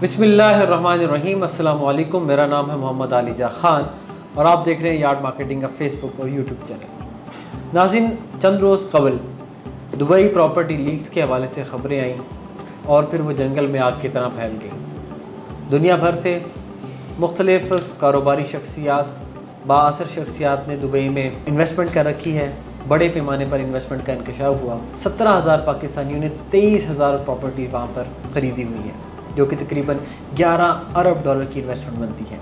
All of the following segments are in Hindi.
बिस्मिल्लाहिर्रहमानिर्रहीम। अस्सलाम वालेकुम। मेरा नाम है मोहम्मद आलिजा ख़ान और आप देख रहे हैं यार्ड मार्केटिंग का फेसबुक और यूट्यूब चैनल। नाज़रीन, चंद रोज़ कबल दुबई प्रॉपर्टी लीक्स के हवाले से ख़बरें आईं और फिर वो जंगल में आग की तरह फैल गई। दुनिया भर से मुख्तलिफ़ कारोबारी शख्सियात, बाअसर शख्सियात ने दुबई में इन्वेस्टमेंट कर रखी है। बड़े पैमाने पर इन्वेस्टमेंट का इंकशाफ हुआ। 17,000 पाकिस्तानियों ने 23,000 प्रॉपर्टी वहाँ पर ख़रीदी हुई है, जो कि तकरीबन 11 अरब डॉलर की इन्वेस्टमेंट बनती है।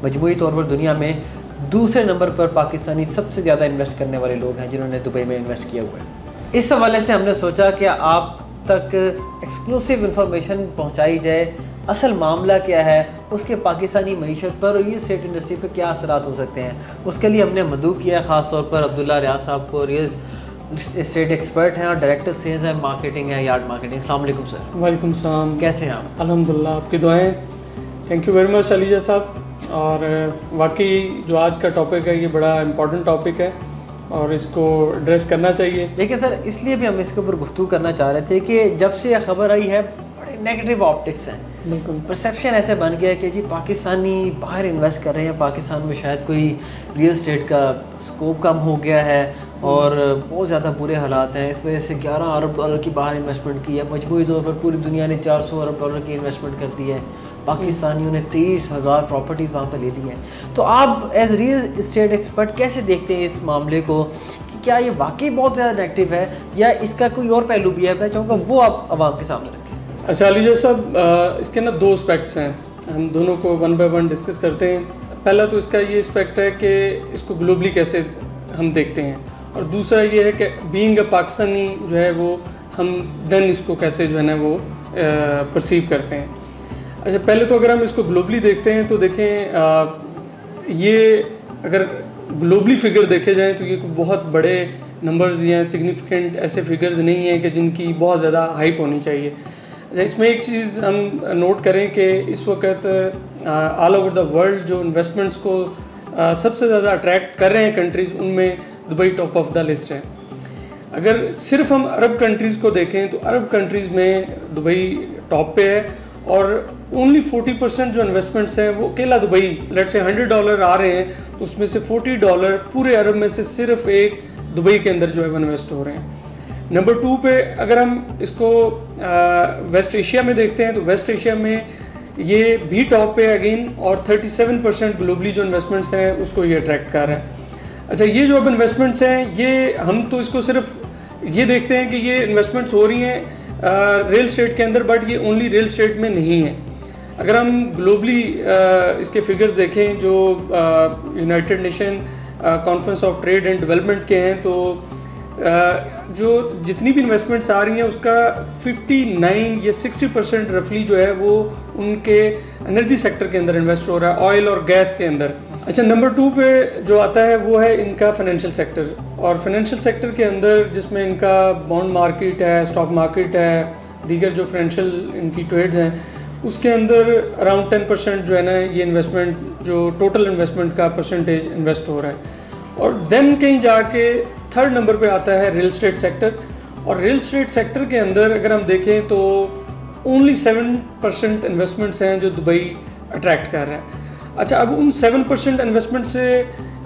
मजमूई तौर पर दुनिया में दूसरे नंबर पर पाकिस्तानी सबसे ज़्यादा इन्वेस्ट करने वाले लोग हैं जिन्होंने दुबई में इन्वेस्ट किया हुआ है। इस हवाले से हमने सोचा कि आप तक एक्सक्लूसिव इंफॉर्मेशन पहुँचाई जाए। असल मामला क्या है, उसके पाकिस्तानी मईशत पर और रियल एस्टेट इंडस्ट्री पर क्या असरात हो सकते हैं, उसके लिए हमने मदऊ किया। ख़ास तौर पर अब्दुल्ला रियाज साहब को, रियल एस्टेट एक्सपर्ट हैं और डायरेक्टर सेल्स एंड मार्केटिंग है यार्ड मार्केटिंग। अस्सलाम वालेकुम सर। वालेकुम सलाम। कैसे हैं आप? अल्हम्दुलिल्लाह, आपकी दुआएं। Thank you very much ELISA साहब। और वाकई जो आज का टॉपिक है ये बड़ा इम्पोर्टेंट टॉपिक है और इसको एड्रेस करना चाहिए। देखिए सर, इसलिए भी हम इसके ऊपर गुफ्तगू करना चाह रहे थे कि जब से यह खबर आई है बड़े नेगेटिव ऑप्टिक्स हैं। बिल्कुल, परसेप्शन ऐसे बन गया कि जी पाकिस्तानी बाहर इन्वेस्ट कर रहे हैं, पाकिस्तान में शायद कोई रियल एस्टेट का स्कोप कम हो गया है और बहुत ज़्यादा बुरे हालात हैं। इस वजह से 11 अरब डॉलर की बाहर इन्वेस्टमेंट की है। मजबूरी तौर पर पूरी दुनिया ने 400 अरब डॉलर की इन्वेस्टमेंट कर दी है। पाकिस्तानियों ने 23,000 प्रॉपर्टीज़ वहाँ पर ले ली हैं। तो आप एज रियल एस्टेट एक्सपर्ट कैसे देखते हैं इस मामले को कि क्या ये वाकई बहुत ज़्यादा नेगेटिव है या इसका कोई और पहलू भी है? मैं चाहूँगा वो आप आवाम के सामने रखें। अच्छा अलीजा साहब, इसके ना दो एस्पेक्ट्स हैं, हम दोनों को वन बाय वन डिस्कस करते हैं। पहला तो इसका ये एस्पेक्ट है कि इसको ग्लोबली कैसे हम देखते हैं, और दूसरा ये है कि बीइंग अ पाकिस्तानी जो है वो हम देन इसको कैसे जो है ना वो परसीव करते हैं। अच्छा, पहले तो अगर हम इसको ग्लोबली देखते हैं तो देखें, ये अगर ग्लोबली फिगर देखे जाएँ तो ये कोई बहुत बड़े नंबर्स या सिग्निफिकेंट ऐसे फिगर्स नहीं हैं कि जिनकी बहुत ज़्यादा हाइप होनी चाहिए। अच्छा, इसमें एक चीज़ हम नोट करें कि इस वक्त ऑल ओवर द वर्ल्ड जो इन्वेस्टमेंट्स को सबसे ज़्यादा अट्रैक्ट कर रहे हैं कंट्रीज़, उनमें Dubai top of the list है। अगर सिर्फ हम अरब कंट्रीज़ को देखें तो अरब कंट्रीज़ में दुबई टॉप पे है और ओनली 40% जो इन्वेस्टमेंट्स हैं वो अकेला दुबई, लेट से $100 आ रहे हैं तो उसमें से $40 पूरे अरब में से सिर्फ एक दुबई के अंदर जो है वो इन्वेस्ट हो रहे हैं। नंबर 2 पे अगर हम इसको वेस्ट एशिया में देखते हैं तो वेस्ट एशिया में ये भी टॉप पे अगेन, और 37% ग्लोबली जो इन्वेस्टमेंट्स हैं उसको ये अट्रैक्ट कर रहा है। अच्छा, ये जो अब इन्वेस्टमेंट्स हैं ये हम तो इसको सिर्फ ये देखते हैं कि ये इन्वेस्टमेंट्स हो रही हैं रियल एस्टेट के अंदर, बट ये ओनली रियल एस्टेट में नहीं है। अगर हम ग्लोबली इसके फिगर्स देखें जो United nation conference of trade and development के हैं, तो जो जितनी भी इन्वेस्टमेंट्स आ रही हैं उसका 59 या 60% रफली जो है वो उनके एनर्जी सेक्टर के अंदर इन्वेस्ट हो रहा है, ऑयल और गैस के अंदर। अच्छा, नंबर 2 पे जो आता है वो है इनका फाइनेंशियल सेक्टर, और फाइनेंशियल सेक्टर के अंदर जिसमें इनका बॉन्ड मार्केट है, स्टॉक मार्केट है, दीगर जो फाइनेंशियल इनकी ट्रेड्स हैं, उसके अंदर अराउंड 10% जो है ना ये इन्वेस्टमेंट, जो टोटल इन्वेस्टमेंट का परसेंटेज इन्वेस्ट हो रहा है। और देन कहीं जाके 3rd नंबर पे आता है रियल एस्टेट सेक्टर, और रियल एस्टेट सेक्टर के अंदर अगर हम देखें तो ओनली 7% इन्वेस्टमेंट्स हैं जो दुबई अट्रैक्ट कर रहा है। अच्छा, अब उन 7% इन्वेस्टमेंट से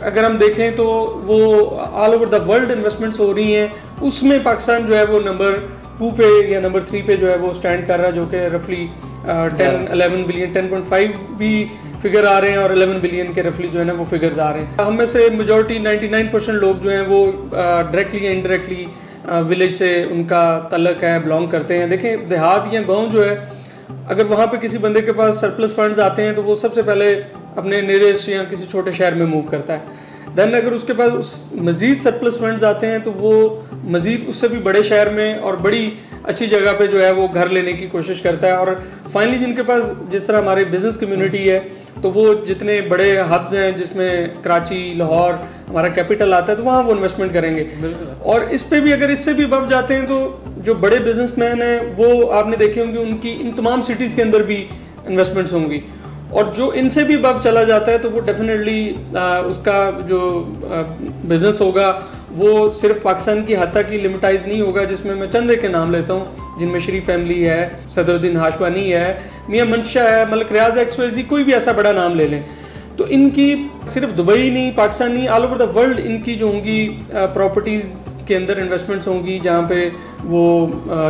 अगर हम देखें तो वो all over the world investments हो रही हैं, उसमें पाकिस्तान जो है वो नंबर 2 पे या नंबर 3 पे जो है वो स्टैंड कर रहा है, जो कि रफली 10-11 बिलियन, 10.5 भी फिगर आ रहे हैं और 11 बिलियन के रफली जो है ना वो फिगर्स आ रहे हैं। हम में से मेजॉरिटी 99% लोग जो हैं वो डायरेक्टली या इनडायरेक्टली विलेज से उनका तल्लक है, बिलोंग करते हैं। देखें, देहात या गांव जो है, अगर वहाँ पे किसी बंदे के पास सरप्लस फंड्स आते हैं तो वो सबसे पहले अपने नियरेस्ट या किसी छोटे शहर में मूव करता है। देन अगर उसके पास मज़ीद सरप्लस फंड्स आते हैं तो वो मज़ीद उससे भी बड़े शहर में और बड़ी अच्छी जगह पे जो है वो घर लेने की कोशिश करता है। और फाइनली जिनके पास, जिस तरह हमारी बिज़नेस कम्युनिटी है, तो वो जितने बड़े हब्स हैं जिसमें कराची, लाहौर हमारा कैपिटल आता है, तो वहाँ वो इन्वेस्टमेंट करेंगे। और इस पे भी अगर इससे भी बढ़ जाते हैं तो जो बड़े बिजनेसमैन हैं वो आपने देखे होंगे उनकी इन तमाम सिटीज़ के अंदर भी इन्वेस्टमेंट्स होंगी, और जो इनसे भी अबव चला जाता है तो वो डेफिनेटली उसका जो बिज़नेस होगा वो सिर्फ पाकिस्तान की हद तक ही लिमिटाइज नहीं होगा, जिसमें मैं चंद के नाम लेता हूँ, जिनमें शरीफ फैमिली है, सदरुद्दीन हाशवानी है, मियां मंशा है, मलिक रियाज XYZ, कोई भी ऐसा बड़ा नाम ले लें। तो इनकी सिर्फ दुबई नहीं, पाकिस्तान नहीं, ऑल ओवर द वर्ल्ड इनकी जो होंगी प्रॉपर्टीज़ के अंदर इन्वेस्टमेंट्स होंगी, जहाँ पे वो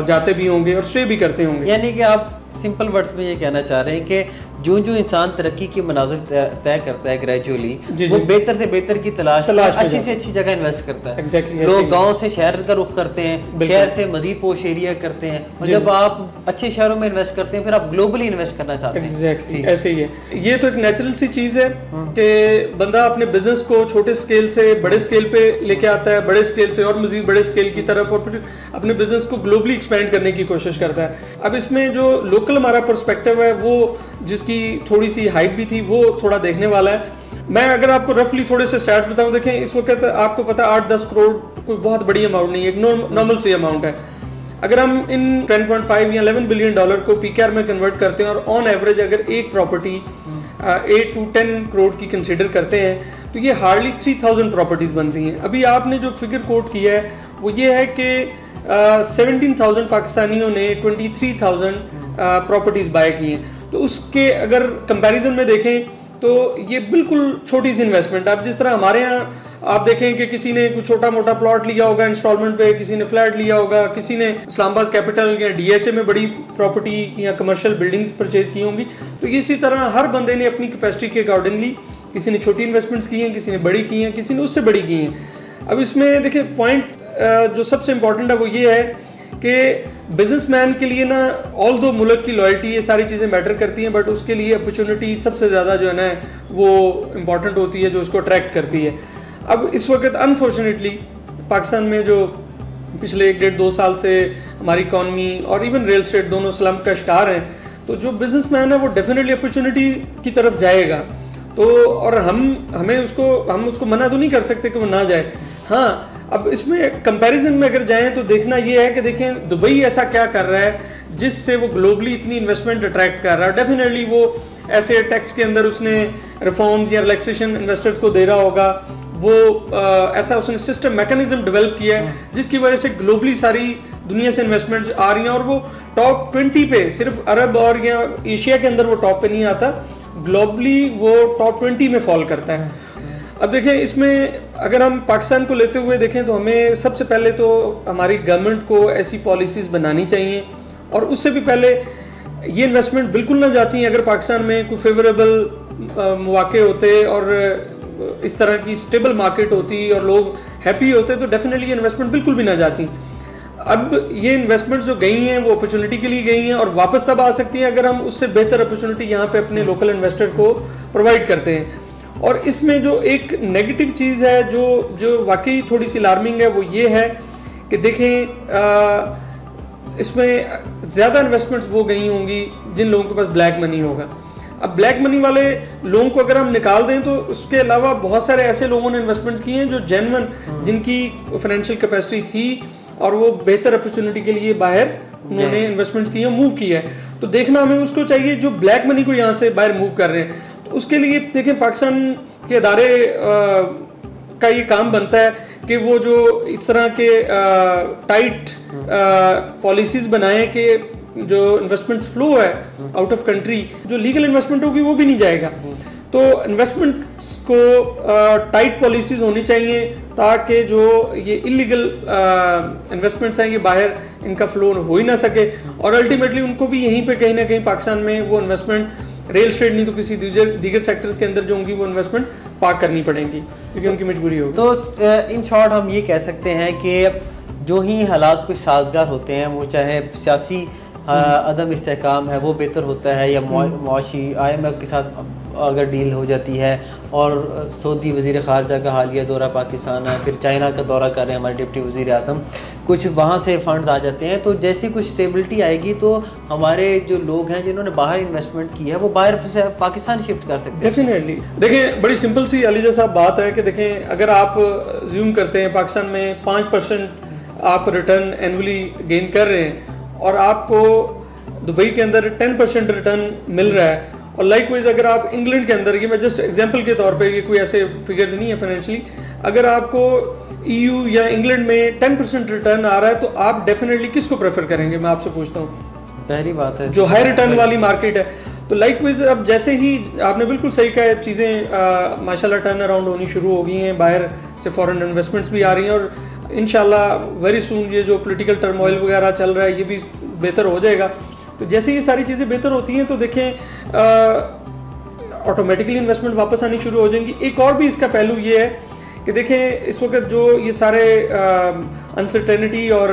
जाते भी होंगे और स्टे भी करते होंगे। यानी कि आप सिंपल वर्ड्स में ये कहना चाह रहे हैं कि जो जो इंसान तरक्की की मनाजिल तय करता है ग्रेजुअली, वो बेहतर से बेहतर की तलाश में अच्छी से अच्छी जगह इन्वेस्ट करता है। Exactly, लोग गांव से शहर का रुख करते हैं, शहर से मजीद पोश एरिया करते हैं, और जब आप अच्छे शहरों में इन्वेस्ट करते हैं फिर आप ग्लोबली इन्वेस्ट करना चाहते हैं। एग्जैक्टली ऐसे ही है। ये तो एक नेचुरल सी चीज़ है कि बंदा अपने बिजनेस को छोटे स्केल से बड़े स्केल पे लेके आता है, बड़े स्केल से और मजीद बड़े स्केल की तरफ, और फिर अपने बिजनेस को ग्लोबली एक्सपेंड करने की कोशिश करता है। अब इसमें जो लोकल हमारा पर्सपेक्टिव है, वो जिसकी थोड़ी सी हाइप भी थी, वो थोड़ा देखने वाला है। मैं अगर आपको रफली थोड़े से स्टैट्स बताऊं, देखें इस वक्त आपको पता है 8-10 करोड़ कोई बहुत बड़ी अमाउंट नहीं है, एक नॉर्मल सी अमाउंट है। अगर हम इन 10.5 या 11 बिलियन डॉलर को PKR में कन्वर्ट करते हैं और ऑन एवरेज अगर एक प्रॉपर्टी 8 to 10 करोड़ की कंसिडर करते हैं, तो ये हार्डली 3000 प्रॉपर्टीज बनती हैं। अभी आपने जो फिगर कोट किया है वो ये है कि 17,000 पाकिस्तानियों ने 23,000 प्रॉपर्टीज बाय की हैं। तो उसके अगर कंपैरिजन में देखें तो ये बिल्कुल छोटी सी इन्वेस्टमेंट। आप जिस तरह हमारे यहाँ आप देखें कि किसी ने कुछ छोटा मोटा प्लॉट लिया होगा इंस्टॉलमेंट पे, किसी ने फ्लैट लिया होगा, किसी ने इस्लामाबाद कैपिटल या DHA में बड़ी प्रॉपर्टी या कमर्शियल बिल्डिंग्स परचेज की होंगी, तो इसी तरह हर बंदे ने अपनी कैपेसिटी के अकॉर्डिंगली किसी ने छोटी इन्वेस्टमेंट्स की हैं, किसी ने बड़ी की हैं, किसी ने उससे बड़ी की हैं। अब इसमें देखिए पॉइंट जो सबसे इम्पॉर्टेंट है वो ये है कि बिजनेसमैन के लिए ना, ऑल दो मुल्क की लॉयल्टी ये सारी चीज़ें मैटर करती हैं, बट उसके लिए अपॉर्चुनिटी सबसे ज़्यादा जो है ना वो इम्पॉर्टेंट होती है, जो उसको अट्रैक्ट करती है। अब इस वक्त अनफॉर्चुनेटली पाकिस्तान में जो पिछले 1-1.5-2 साल से हमारी इकॉनमी और इवन रियल एस्टेट दोनों स्लम का शिकार हैं, तो जो बिजनेसमैन है वो डेफिनेटली अपॉर्चुनिटी की तरफ जाएगा। तो और हम उसको मना तो नहीं कर सकते कि वो ना जाए। हाँ, अब इसमें कंपैरिजन में अगर जाएं तो देखना ये है कि देखें दुबई ऐसा क्या कर रहा है जिससे वो ग्लोबली इतनी इन्वेस्टमेंट अट्रैक्ट कर रहा है। डेफिनेटली वो ऐसे टैक्स के अंदर उसने रिफॉर्म्स या रिलैक्सेशन इन्वेस्टर्स को दे रहा होगा, वो ऐसा उसने सिस्टम मैकेनिज्म डेवलप किया है जिसकी वजह से ग्लोबली सारी दुनिया से इन्वेस्टमेंट्स आ रही हैं, और वो टॉप 20 पे, सिर्फ अरब और या एशिया के अंदर वो टॉप पे नहीं आता, ग्लोबली वो टॉप 20 में फॉल करता है। अब देखें इसमें अगर हम पाकिस्तान को लेते हुए देखें तो हमें सबसे पहले तो हमारी गवर्नमेंट को ऐसी पॉलिसीज़ बनानी चाहिए, और उससे भी पहले ये इन्वेस्टमेंट बिल्कुल ना जाती हैं अगर पाकिस्तान में कोई फेवरेबल मौके होते और इस तरह की स्टेबल मार्केट होती और लोग हैप्पी होते, तो डेफिनेटली ये इन्वेस्टमेंट बिल्कुल भी ना जाती। अब ये इन्वेस्टमेंट जो गई हैं वो अपॉर्चुनिटी के लिए गई हैं, और वापस तब आ सकती हैं अगर हम उससे बेहतर अपॉर्चुनिटी यहाँ पे अपने लोकल इन्वेस्टर को प्रोवाइड करते हैं। और इसमें जो एक नेगेटिव चीज़ है जो वाकई थोड़ी सी अलार्मिंग है, वो ये है कि देखें इसमें ज़्यादा इन्वेस्टमेंट्स वो गई होंगी जिन लोगों के पास ब्लैक मनी होगा। अब ब्लैक मनी वाले लोगों को अगर हम निकाल दें तो उसके अलावा बहुत सारे ऐसे लोगों ने इन्वेस्टमेंट्स किए हैं जो जेन्युइन, जिनकी फाइनेंशियल कैपेसिटी थी और वो बेहतर अपॉर्चुनिटी के लिए बाहर उन्होंने इन्वेस्टमेंट्स किए, मूव किया है। तो देखना हमें उसको चाहिए जो ब्लैक मनी को यहाँ से बाहर मूव कर रहे हैं। तो उसके लिए देखें पाकिस्तान के अदारे का ये काम बनता है कि वो जो इस तरह के टाइट पॉलिसीज़ बनाएं कि जो इन्वेस्टमेंट्स फ्लो है आउट ऑफ कंट्री, जो लीगल इन्वेस्टमेंट होगी वो भी नहीं जाएगा। तो इन्वेस्टमेंट्स को टाइट पॉलिसीज़ होनी चाहिए ताकि जो ये इलीगल इन्वेस्टमेंट्स हैं ये बाहर इनका फ्लो हो ही ना सके, और अल्टीमेटली उनको भी यहीं पे कहीं ना कहीं पाकिस्तान में वो इन्वेस्टमेंट रियल एस्टेट नहीं तो किसी दीगर सेक्टर्स के अंदर जो होंगी वो इन्वेस्टमेंट पार्क करनी पड़ेंगी क्योंकि उनकी मजबूरी होगी। तो इन शॉर्ट हम ये कह सकते हैं कि जो ही हालात कुछ साजगार होते हैं, वो चाहे सियासी अदम इस्तेहकाम है वो बेहतर होता है, या मुआशी IMF के साथ अगर डील हो जाती है, और सऊदी वज़ीर ख़ारजा का हालिया दौरा पाकिस्तान है, फिर चाइना का दौरा कर रहे हैं हमारे डिप्टी वज़ीर आज़म, कुछ वहाँ से फ़ंड्स आ जाते हैं, तो जैसी कुछ स्टेबिलिटी आएगी तो हमारे जो लोग हैं जिन्होंने बाहर इन्वेस्टमेंट की है वो बाहर से पाकिस्तान शिफ्ट कर सकते हैं। डेफिनेटली देखें बड़ी सिंपल सी अलीजा साहब बात है कि देखें अगर आप ज्यूम करते हैं पाकिस्तान में 5% आप रिटर्न एनुअली गेन कर रहे हैं और आपको दुबई के अंदर 10% रिटर्न मिल रहा है, और लाइकवाइज अगर आप इंग्लैंड के अंदर, ये मैं जस्ट एग्जांपल के तौर पे, ये कोई ऐसे फिगर्स नहीं है फाइनेंशियली, अगर आपको EU या इंग्लैंड में 10% रिटर्न आ रहा है, तो आप डेफिनेटली किसको प्रेफर करेंगे? मैं आपसे पूछता हूँ। जाहिर बात है, जो हाई रिटर्न वाली मार्केट है। तो लाइकवाइज अब जैसे ही आपने बिल्कुल सही कहा, चीज़ें माशाल्लाह टर्न अराउंड होनी शुरू हो गई हैं, बाहर से फॉरेन इन्वेस्टमेंट्स भी आ रही हैं, और इंशाल्लाह वेरी सून ये जो पॉलिटिकल टर्मोइल वगैरह चल रहा है ये भी बेहतर हो जाएगा। तो जैसे ये सारी चीज़ें बेहतर होती हैं तो देखें ऑटोमेटिकली इन्वेस्टमेंट वापस आनी शुरू हो जाएंगी। एक और भी इसका पहलू ये है कि देखें इस वक्त जो ये सारे अनसर्टेनिटी और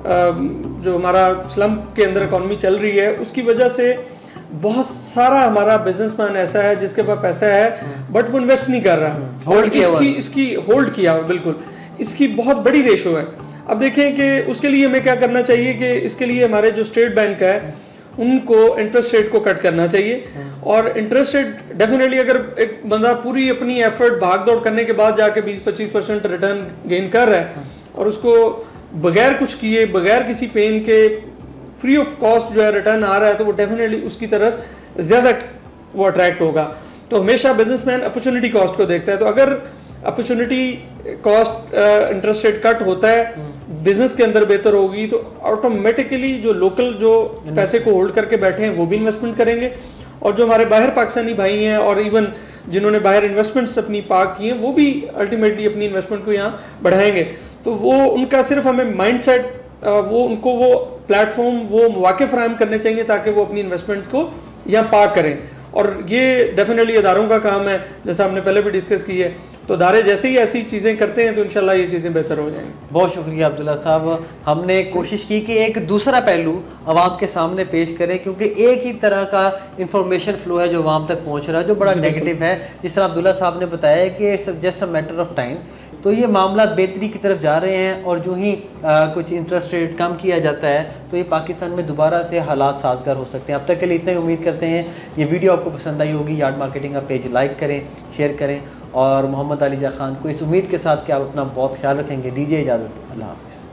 जो हमारा स्लम्प के अंदर इकॉनमी चल रही है, उसकी वजह से बहुत सारा हमारा बिजनेसमैन ऐसा है जिसके पास पैसा है बट वो इन्वेस्ट नहीं कर रहा, होल्ड किया, इसकी होल्ड किया, बिल्कुल इसकी बहुत बड़ी रेशो है। अब देखें कि उसके लिए हमें क्या करना चाहिए कि इसके लिए हमारे जो स्टेट बैंक है उनको इंटरेस्ट रेट को कट करना चाहिए, और इंटरेस्ट रेट डेफिनेटली अगर एक बंदा पूरी अपनी एफर्ट भाग दौड़ करने के बाद जाके 20-25% रिटर्न गेन कर रहा है और उसको बगैर कुछ किए, बगैर किसी पेन के, फ्री ऑफ कॉस्ट जो है रिटर्न आ रहा है, तो वो डेफिनेटली उसकी तरफ ज़्यादा वो अट्रैक्ट होगा। तो हमेशा बिजनेसमैन अपॉर्चुनिटी कॉस्ट को देखता है, तो अगर opportunity cost interest rate cut होता है, बिजनेस के अंदर बेहतर होगी, तो ऑटोमेटिकली जो लोकल जो पैसे को होल्ड करके बैठे हैं वो भी इन्वेस्टमेंट करेंगे, और जो हमारे बाहर पाकिस्तानी भाई हैं और इवन जिन्होंने बाहर इन्वेस्टमेंट्स अपनी पार्क की हैं वो भी अल्टीमेटली अपनी इन्वेस्टमेंट को यहाँ बढ़ाएंगे। तो वो उनका सिर्फ हमें माइंडसेट वो उनको वो प्लेटफॉर्म वो मौके फराहम करने चाहिए ताकि वो अपनी इन्वेस्टमेंट को यहाँ पार्क करें, और ये डेफिनेटली इदारों का काम है, जैसा हमने पहले भी डिस्कस की है। तो इदारे जैसे ही ऐसी चीज़ें करते हैं तो इंशाल्लाह ये चीज़ें बेहतर हो जाएंगी। बहुत शुक्रिया अब्दुल्ला साहब, हमने कोशिश की कि एक दूसरा पहलू आवाम के सामने पेश करें, क्योंकि एक ही तरह का इंफॉर्मेशन फ्लो है जो आवाम तक पहुंच रहा है जो बड़ा नेगेटिव है। जिस तरह अब्दुल्ला साहब ने बताया कि it's just a matter of time, तो ये मामला बेहतरी की तरफ जा रहे हैं, और जो ही कुछ इंटरेस्ट रेट कम किया जाता है तो ये पाकिस्तान में दोबारा से हालात साजगार हो सकते हैं। अब तक के लिए इतना ही उम्मीद करते हैं ये वीडियो आपको पसंद आई होगी। यार्ड मार्केटिंग का पेज लाइक करें, शेयर करें, और मोहम्मद अलीजा खान को इस उम्मीद के साथ कि आप अपना बहुत ख्याल रखेंगे दीजिए इजाज़त। अल्लाह हाफ़िज़।